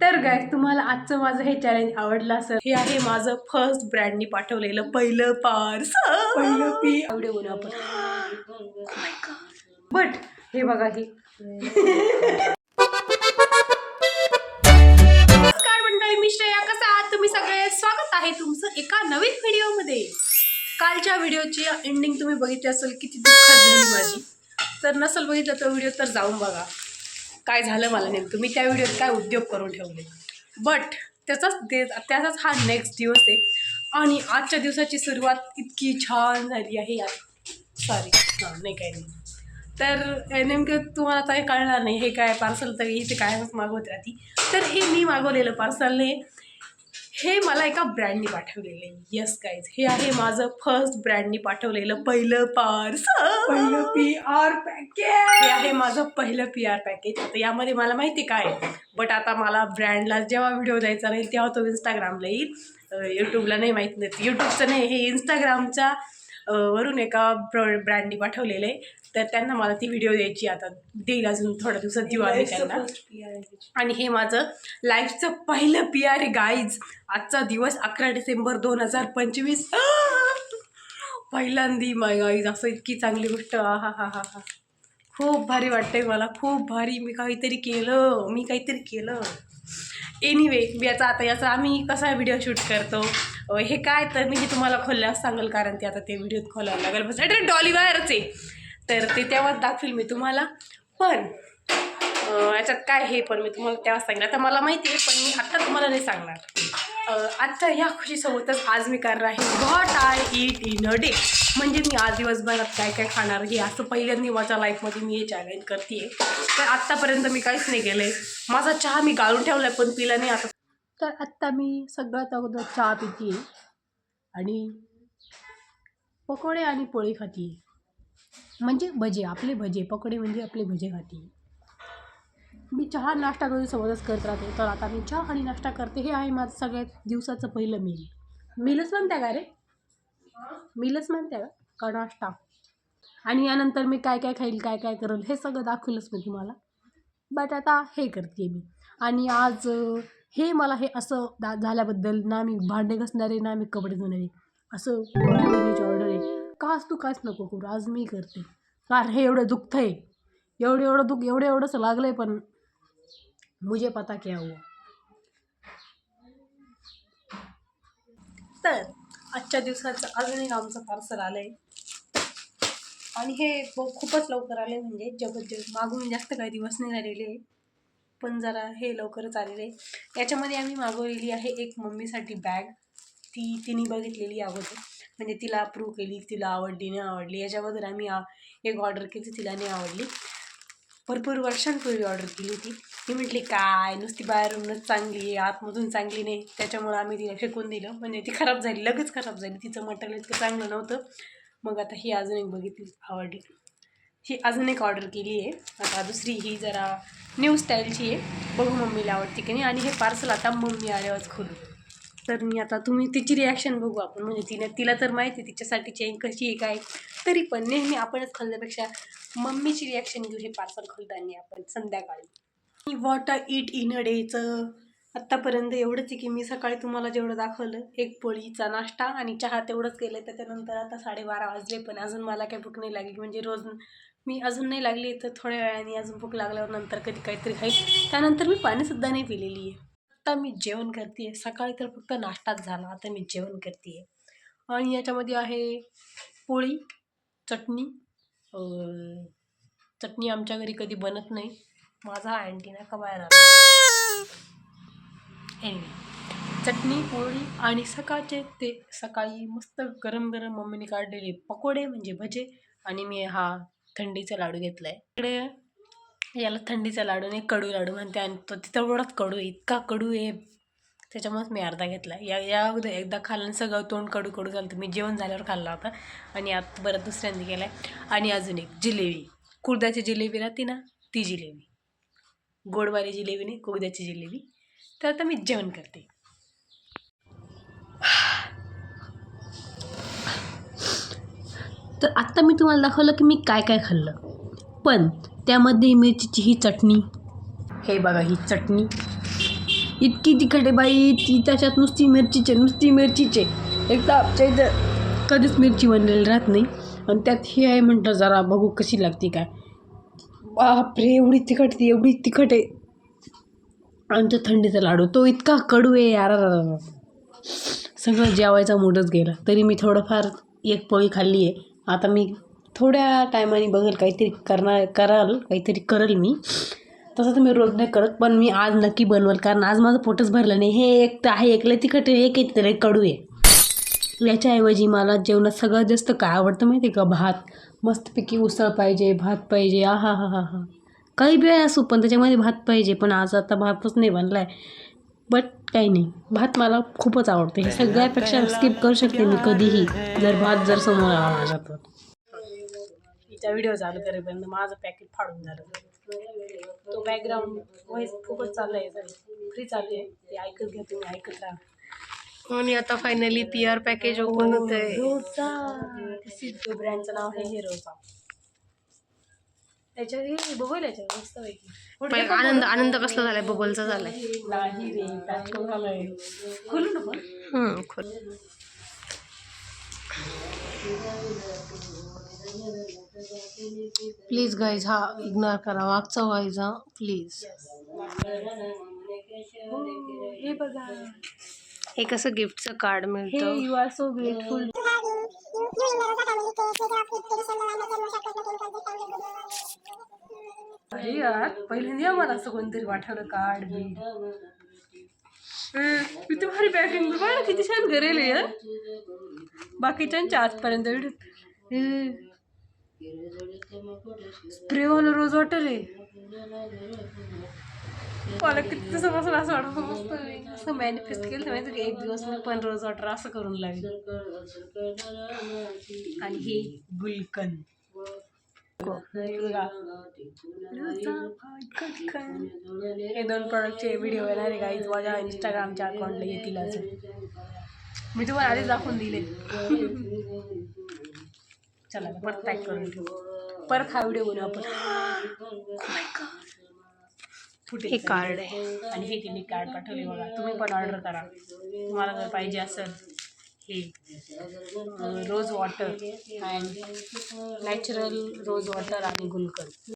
तर गाइस तुम्हाला आजचं माझं हे चॅलेंज आवडलं असेल. हे आहे माझं फर्स्ट ब्रँडनी पाठवलेलं पहिलं पार्सल. व्हिडिओ बनवू आपण. बट हे बघा हे नमस्कार मंडळी, मी श्रेया. कसं आहात तुम्ही सगळे? स्वागत आहे तुमचं एका नवीन व्हिडिओमध्ये. कालच्या व्हिडिओची एंडिंग तुम्ही बघितली असेल, किती दुःखात झाली माझी. तर नसेल बघितलं तो व्हिडिओ तर जाऊन बघा काय झालं मला नेमकं, मी त्या व्हिडिओत काय उद्योग करून ठेवले. बट त्याचाच हा नेक्स्ट दिवस आहे आणि आजच्या दिवसाची सुरुवात इतकी छान झाली आहे यार. सॉरी नाही काही नाही. तर नेमकं तुम्हाला काही कळणार नाही हे काय पार्सल, तर इथे काय मागवत राहती. तर हे मी मागवलेलं पार्सल हे मला एका ब्रँडनी पाठवलेलं आहे. येस गाईज, हे आहे माझं फर्स्ट ब्रँडनी पाठवलेलं पहिलं पार्सल, पहिलं PR पॅकेज. हे आहे माझं पहिलं PR पॅकेज. आता यामध्ये मला माहिती काय, बट आता मला ब्रँडला जेव्हा व्हिडिओ द्यायचा राहील तेव्हा तो इंस्टाग्रामला येईल, यूट्यूबला नाही माहीत नाही. यूट्यूबचं नाही, हे इंस्टाग्रामच्या वरून एका ब्रँडनी पाठवलेलं आहे. तर त्यांना मला ती व्हिडिओ द्यायची, आता देईल अजून थोड्या दिवसात देऊ आम्ही त्यांना. आणि हे माझं लाईफचं पहिलं PR आहे गाईज. आजचा दिवस 11 डिसेंबर 2025. पहिल्यांदी माय गाईज असं इतकी चांगली गोष्ट. हा हा हा हा हा, खूप भारी वाटतंय मला, खूप भारी. मी काहीतरी केलं. एनिवे, मी याचा आम्ही कसा व्हिडिओ शूट करतो हे काय, तर मी हे तुम्हाला खोलल्यास सांगेल, कारण ते आता ते व्हिडिओत खोलायला लागेल. बस डॉली वायरच आहे, तर ते तेव्हाच दाखवेल मी तुम्हाला. पण याच्यात काय हे पण मी तुम्हाला तेव्हाच सांगणार. आता मला माहिती आहे, पण मी आत्ता तुम्हाला नाही सांगणार. आजच्या ह्या खुशीसोबतच आज मी करणार आहे what I eat in a day. म्हणजे मी आज दिवसभरात काय काय खाणार हे असं पहिल्यांदा माझ्या लाईफमध्ये मी हे चॅलेंज करते आहे. तर आत्तापर्यंत मी काहीच नाही केलं आहे. माझा चहा मी गाळून ठेवला आहे पण पिला नाही आता. तर आत्ता मी सगळ्यात अगोदर चहा पिते आणि पकोडे आणि पोळी खाते. म्हणजे भजे, आपले भजे. पकोडे म्हणजे आपले भजे खाते. मी चहा नाश्ता सोबतच करत राहते. तर आता मी चहा आणि नाश्ता करते. हे आहे माझं सगळ्यात दिवसाचं पहिलं मीलच म्हणत्या का रे? मीलच म्हणत्या का नाश्ता? आणि यानंतर मी काय काय खाईल, काय काय करेल हे सगळं दाखवलंच मी तुम्हाला. बट आता हे करते मी. आणि आज हे मला हे असं झाल्याबद्दल ना मी भांडे घासणारे ना मी कपडे धुणारे, असं बहिणीची ऑर्डर आहे. काच तू काहीच नको करू, आज मी करते. कारण हे एवढं दुखतं आहे, एवढं दुःख एवढंच लागलं आहे, पण मुझे पता क्या हुआ. तर आजच्या दिवसाचं अजून एक आमचं पार्सल आलं आहे आणि हे खूपच लवकर आलं आहे. म्हणजे जबरदस्त मागून जास्त काही दिवस नाही झालेले आहे, पण जरा हे लवकरच आलेले आहे. याच्यामध्ये आम्ही मागवलेली आहे एक मम्मीसाठी बॅग. तिने बघितलेली अगोदर, म्हणजे तिला अप्रूव्ह केली, तिला आवडली नाही आवडली. याच्याबद्दल आम्ही एक ऑर्डर केली, तिला नाही आवडली. भरपूर वर्षांपूर्वी ऑर्डर केली होती. ती म्हटली काय नुसती बाहेरूनच चांगली आहे, आतमधून चांगली नाही. त्याच्यामुळं आम्ही तिला फेकून दिलं. म्हणजे ती खराब झाली, लगेच खराब झाली. तिचं मटेरियल इतकं चांगलं नव्हतं. मग आता ही अजून एक बघितली, आवडली. ही अजून एक ऑर्डर केली आहे. आता दुसरी ही जरा न्यू स्टाईलची आहे, बघू मम्मीला आवडते की नाही. आणि हे पार्सल आता मम्मी आल्यावरच खोलू. तर मी आता तिची रिॲक्शन बघू आपण. म्हणजे तिला तर माहिती आहे तिच्यासाठी चेंज कशी आहे काय, तरी पण नेहमी आपणच खाल्ल्यापेक्षा मम्मीची रिॲक्शन घेऊ हे पार्सल खोलताना आपण संध्याकाळी. व्हॉट आय ईट इन अ डेचं आत्तापर्यंत एवढंच आहे की मी सकाळी तुम्हाला जेवढं दाखवलं, एक पोळीचा नाश्ता आणि चहा तेवढंच केलं. त्याच्यानंतर आता 12:30 वाजले, पण अजून मला काही भूक नाही लागली. म्हणजे रोज मी अजून नाही लागली, तर थोड्या वेळाने अजून भूक लागल्यावर नंतर कधी काहीतरी खाईल. त्यानंतर मी पाणीसुद्धा नाही पिलेली आहे. आता मी जेवण करते आहे. सकाळी तर फक्त नाश्ताच झाला, आता मी जेवण करते आहे. आणि याच्यामध्ये आहे पोळी, चटणी आमच्या घरी कधी बनत नाही. माझा अँटीना का बाहेर आला. चटणी, पोळी आणि सकाळी मस्त गरम गरम मम्मीने काढलेले पकोडे म्हणजे भजे. आणि मी हा थंडीचा लाडू घेतला आहे. इकडे याला थंडीचा लाडू नाही, कडू लाडू म्हणते. आणि तो तेवढाच कडू आहे, इतका कडू आहे, त्याच्यामुळेच मी अर्धा घेतला. या अगोदर एकदा खाल्लं, सगळं तोंड कडू झालं. तर मी जेवण झाल्यावर खाल्ला होता आणि आता परत दुसऱ्यांदा केला आहे. आणि अजून एक जिलेबी, कुळदाची जिलेबी राहते ना, ती जिलेबी, गोडवाली जिलेबी नाही, कुळदाची जिलेबी. तर आता मी जेवण करते. तर आत्ता मी तुम्हाला दाखवलं की मी काय काय खाल्लं, पण त्यामध्ये मिरचीची ही चटणी, हे बघा ही चटणी इतकी तिखट आहे बाई, ती त्याच्यात नुसती मिरचीचे. एकदा आमच्या इथं कधीच मिरची बनलेली राहत नाही आणि त्यात हे आहे म्हटलं जरा बघू कशी लागते काय. बापरे एवढी तिखट आहे. आणि तो थंडीचा लाडू तो इतका कडू आहे यार, सगळं जेवायचा मूडच गेला. तरी मी थोडंफार एक पोळी खाल्ली आहे. आता मी थोड्या टायमाने बघेल काहीतरी काहीतरी करेल मी. तसं तर मी रोज नाही करत, पण मी आज नक्की बनवेल कारण आज माझं पोटच भरलं नाही. हे एक तर आहे एकलं तिखट आहे, एक आहे तर कडू आहे. याच्याऐवजी मला जेवणात सगळ्यात जास्त काय आवडतं माहिती आहे का, भात. मस्तपैकी उसळ पाहिजे, भात पाहिजे, हा काही बी असो पण त्याच्यामध्ये भात पाहिजे. पण आज आता भातच नाही बनला आहे, बट काही नाही, भात मला खूपच आवडते. हे सगळ्यापेक्षा स्किप करू शकते मी कधीही जर समोर आला माझ्या तर. तिचा व्हिडिओ चालू करेपर्यंत माझं पॅकेट फाडून झालं. तो बॅकग्राऊंड व्हॉइस खूपच चालू आहे, फ्री चालू आहे, ते ऐकत घ्या तुम्ही, ऐकत राहा. आणि आता फायनली PR पॅकेज ओपन होत आहे. रोजा ब्रँडचं नाव आहे हे रोजा. त्याच्यावर हे बघूया याच्यावर मस्त पैकी आनंद कसला झालाय, बबलचा झालाय. नाही रे पॅक झालाय, खोलू ना पण. खोल. प्लीज गाईज हा इग्नोर करा, मागचा व्हायचा प्लीज. हे बघा, हे कसं गिफ्टचं कार्ड मिळतं. You are so grateful. अरे यार पहिल्यांदा मला असं कोणतरी वाटलं कार्ड बी. किती भारी पॅकिंग बघा, किती छान करेल यार. बाकीच्यांच्या आजपर्यंत स्प्रेवाला रोज वॉटर आहे. मला किती दिवसापासून असं वाटत मस्त असं मॅनिफेस्ट केलं तर माहिती, एक दिवस मी पण रोज वॉटर असं करून लागेल. आणि हे गुलकंद, हे 2 प्रोडक्टचे व्हिडिओ येणार आहे गाईज माझ्या इंस्टाग्रामच्या अकाउंटला येतील. अजून मी तुम्हाला आधीच दाखवून दिले. चला परत पॅक करून घेऊ, परत हा व्हिडिओ बनवू आपण. हे कार्ड आहे आणि हे तिने कार्ड पाठवले बघा. तुम्ही पण ऑर्डर करा तुम्हाला जर पाहिजे असेल. हे rose water and natural rose water आणि गुलकंद.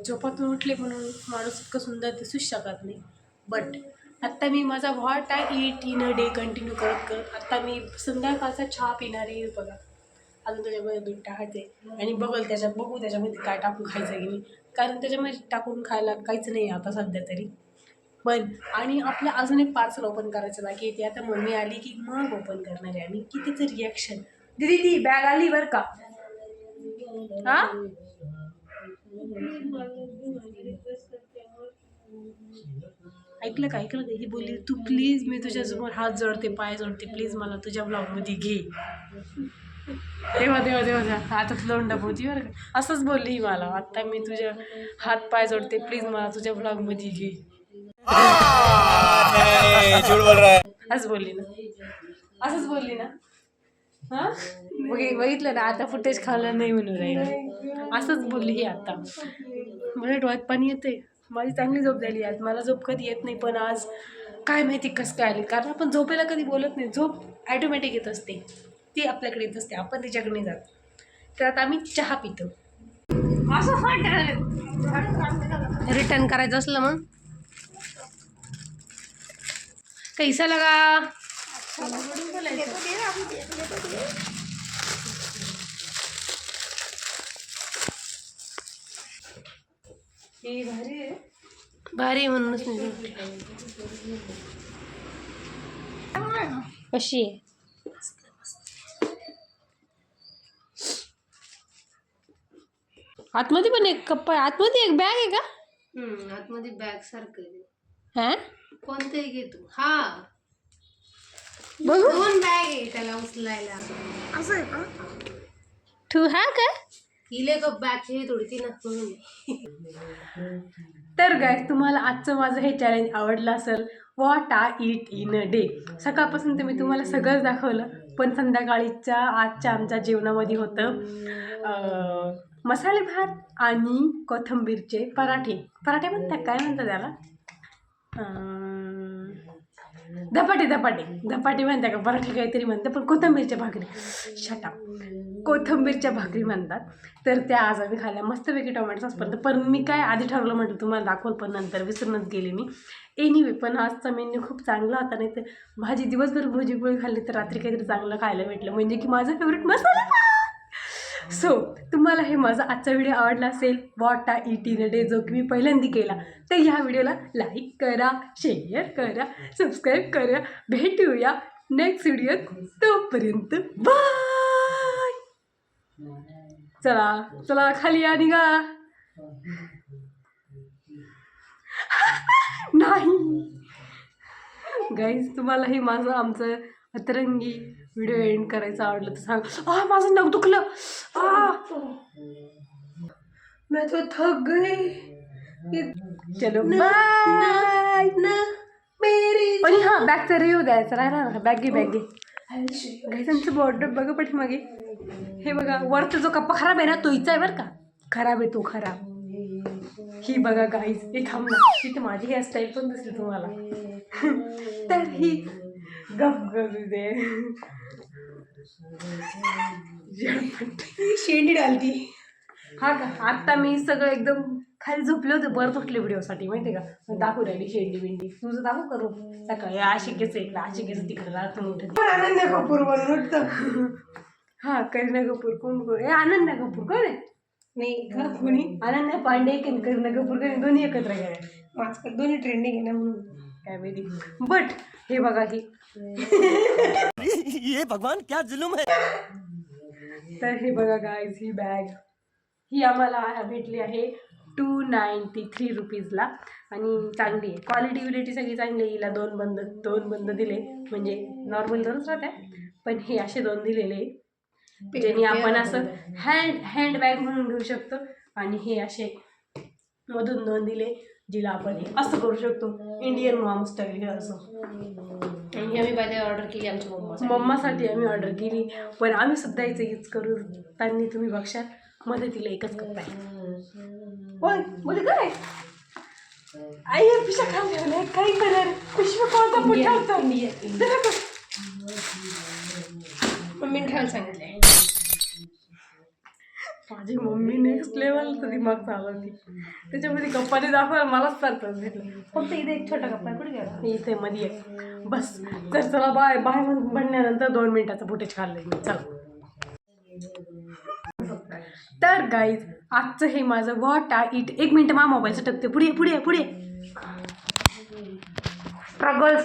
झोपातून उठले म्हणून माणूस इतकं सुंदर दिसूच शकत नाही, बट आत्ता मी माझा what I eat in a day continue करत आत्ता मी संध्याकाळचा चहा पिणार आहे बघा. अजून त्याच्यामध्ये दूध टाकायचे आणि बघू त्याच्यामध्ये काय टाकून खायचं की नाही, कारण त्याच्यामध्ये टाकून खायला काहीच नाही आता सध्या तरी. पण आणि आपलं अजून एक पार्सल ओपन करायचं बाकी आहे. ते आता मम्मी आली की मग ओपन करणार आहे आम्ही. की तिचं रिॲक्शन. दीदी ती बॅग आली बरं का. हा ऐकलं का ही बोलली तू प्लीज मी तुझ्यासमोर हात जोडते, पाय जोडते, प्लीज मला तुझ्या ब्लॉगमध्ये घे. तेव्हा आता लोंडा पोती बरं का, असंच बोलली मला. आता मी तुझ्या हात पाय जोडते, प्लीज मला तुझ्या ब्लॉगमध्ये घे. असंच बोलली ना. हा बघितलं ना, आता फुटेज खायला नाही म्हणून राहिलं. असंच बोलली ही आता. मला डोळ्यात पाणी येते. माझी चांगली झोप झाली आज. मला झोप कधी येत नाही, पण आज काय माहिती कसं काय आली. कारण आपण झोपेला कधी बोलत नाही, झोप ॲटोमॅटिक येत असते, ती आपल्याकडे येत असते, आपण तिच्याकडे नाही जात. तर आता आम्ही चहा पितो. असं रिटर्न करायचं असलं मग कैसा लगा. भारी म्हणूनच कशी आहे. आतमध्ये पण एक कप्पा, आतमध्ये एक बॅग आहे का. आतमध्ये बॅग सारखं हा कोणतंही घे तू. हा बघू 2 बॅग आहे त्याला उचलायला. असं आहे का तू. हा का हिले का बॅग हे थोडी ती ना. तर गाईस तुम्हाला आजचं माझं हे चॅलेंज आवडलं असेल. What I eat in a day. सकाळपासून तर मी तुम्हाला सगळंच दाखवलं, पण संध्याकाळीच्या आजच्या आमच्या जेवणामध्ये होतं मसाले भात आणि कोथिंबीरचे पराठे. पराठे म्हणतात, काय म्हणतात त्याला? धपाटे धपाटे धपाटे म्हणतात का पराठे काहीतरी म्हणतात, पण कोथिंबीरच्या भाकरी शटा कोथिंबीरच्या भाकरी म्हणतात. तर त्या आज आम्ही खाल्ल्या मस्तपैकी टोमॅटो सॉसपर्यंत. पण मी काय आधी ठरवलं म्हटलं तुम्हाला दाखवलं, पण नंतर विसरूनच गेले मी. एनिवे पण आजचा मेन्यू खूप चांगला होता. नाही तर भाजी दिवसभर भजीपोळी खाल्ली तर रात्री काहीतरी चांगलं खायला भेटलं, म्हणजे की माझं फेवरेट मसाला. सो तुम्हाला हे माझा आजचा व्हिडिओ आवडला असेल, what are eating a day, जो की मी पहिल्यांदा केला, तर ह्या व्हिडिओला लाईक करा, शेअर करा, सबस्क्राईब करा. भेटूया नेक्स्ट व्हिडिओत. तोपर्यंत बाय. चला चला खाली या, निघा. नाही गाईज, तुम्हाला हे माझं आमचं अतरंगी व्हिडिओ एंड करायचं आवडलं तर सांग. माझं नख दुखलं. मैं तो थक गई. चलो बाय. आणि हां, बॅगचा रिव्ह्यू द्यायचा राहिला ना. बॅग घे गाईज. आमचं बॉर्डर बघा पाठीमागे. हे बघा, वरचा जो कप्पा खराब आहे ना, तो हिचा आहे बरं का. खराब आहे तो, खराब. ही बघा गाईज, हे थांब ना, तिथे माझी हेअरस्टाईल पण दिसली तुम्हाला. तर ही गप करू दे. शेंडी डालती. हा का, आत्ता मी सगळं एकदम खाली झोपले होते, बरं उठले व्हिडिओसाठी, माहिती आहे का. दाखवू राहिली शेंडी बिंडी. तुझं दाखवू करू सकाळी. अशी केस इकडं, अशी केस तिकडे राहतो उठत. अनन्या कपूर बनवत. हा, करीना कपूर कोण? अनन्या कपूर कोण आहे? नाही का कोणी? अनन्या पांडे की करीना कपूर दोन्ही एकत्र गेले. आजकाल दोन्ही ट्रेंडिंग आहे ना, म्हणून काय माहिती. बट हे बघा, ही ये भगवान क्या जुलूम है. तर हे बघा गाईज, ही बॅग ही आम्हाला भेटली आहे 293 रुपीजला. आणि चांगली आहे, क्वालिटी विलिटी सगळी चांगली आहे. हिला दोन बंद दिले, म्हणजे नॉर्मल दोनच राहत्या, पण हे असे दोन दिलेले ज्याने आपण असं हँडबॅग म्हणून घेऊ शकतो. आणि हे असे मधून दोन दिले जिला आपण असं करू शकतो, इंडियन मॉम स्टाईल असं. आणि आम्ही बाय ऑर्डर केली आमच्या मम्मासाठी आम्ही ऑर्डर केली. पण आम्ही सुद्धा इथं यूज करू. त्यांनी तुम्ही बघशाल मदतीला एकच कप्पा आहे. बोले काय आई पिशा खाली ठेवलाय, काही कलर पिशवी कोणता पुढचा मम्मीने ठेवायला सांगितलंय. माझी मम्मी नेक्स्ट लेवलचं दिमाग चालवती. त्याच्यामध्ये कप्पाने दाखवायला मलाच सरप्राईज भेटलं. फक्त इथे एक छोटा कप्पा कुठे गेला, इथे मध्ये आहे बस. तर चला बाय बाय म्हणल्यानंतर 2 मिनिटाचं फुटेज काढलंय मी. चला. तर गाईज, आजचं हे माझं व्हॉट आर इट. 1 मिनिट मा मोबाईलचं टकते. पुढे पुढे पुढे. स्ट्रगल